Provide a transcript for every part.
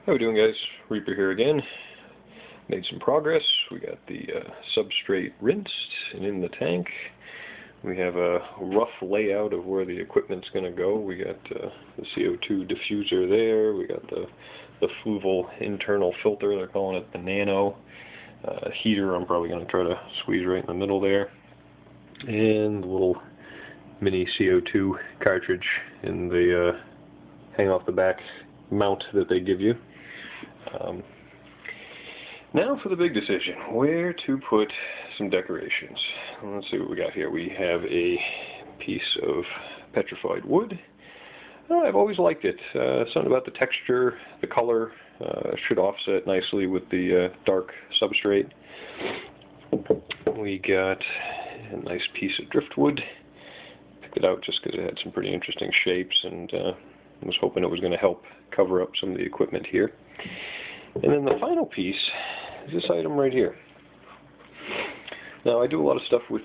How we doing, guys? Reaper here again. Made some progress. We got the substrate rinsed and in the tank. We have a rough layout of where the equipment's going to go. We got the CO2 diffuser there. We got the fluval internal filter. They're calling it the Nano. Heater I'm probably going to try to squeeze right in the middle there. And the little mini CO2 cartridge in the hang off the back mount that they give you. Now for the big decision, where to put some decorations. Let's see what we got here. We have a piece of petrified wood. I've always liked it. Something about the texture, the color should offset nicely with the dark substrate. We got a nice piece of driftwood. Picked it out just because it had some pretty interesting shapes, and I was hoping it was going to help cover up some of the equipment here. And then the final piece is this item right here. Now, I do a lot of stuff with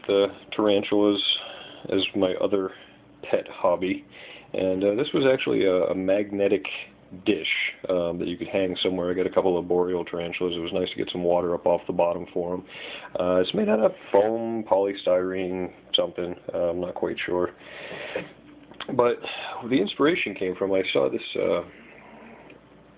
tarantulas as my other pet hobby, and this was actually a magnetic dish that you could hang somewhere. I got a couple of boreal tarantulas. It was nice to get some water up off the bottom for them. It's made out of foam, polystyrene, something. I'm not quite sure. But the inspiration came from, I saw this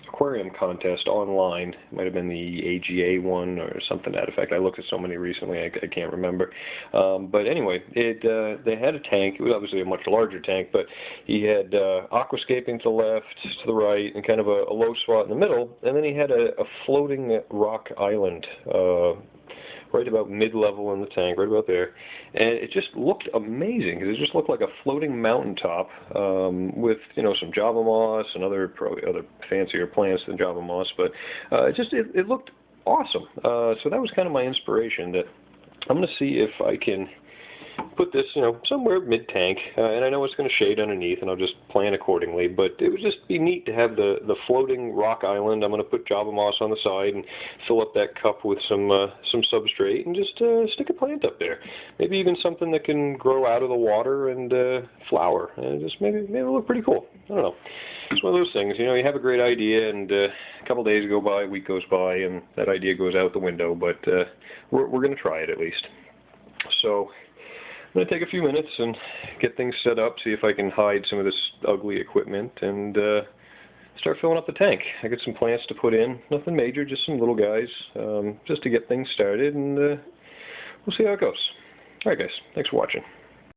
Aquarium contest online. It might have been the AGA one or something to that effect. I looked at so many recently, I can't remember. But anyway, they had a tank. It was obviously a much larger tank, but he had Aquascaping to the left, to the right, and kind of a low spot in the middle. And then he had a floating rock island right about mid-level in the tank, right about there. And it just looked amazing, because it just looked like a floating mountaintop with, you know, some Java moss and probably other fancier plants than Java moss, but it looked awesome. So that was kind of my inspiration, that I'm going to see if I can put this, you know, somewhere mid-tank, and I know it's going to shade underneath, and I'll just plan accordingly, but it would just be neat to have the floating rock island. I'm going to put Java moss on the side and fill up that cup with some substrate and just stick a plant up there. Maybe even something that can grow out of the water and flower, and just maybe it'll look pretty cool. I don't know. It's one of those things, you know, you have a great idea, and a couple days go by, a week goes by, and that idea goes out the window, but we're going to try it at least. So I'm going to take a few minutes and get things set up, see if I can hide some of this ugly equipment, and start filling up the tank. I got some plants to put in, nothing major, just some little guys, just to get things started, and we'll see how it goes. Alright guys, thanks for watching.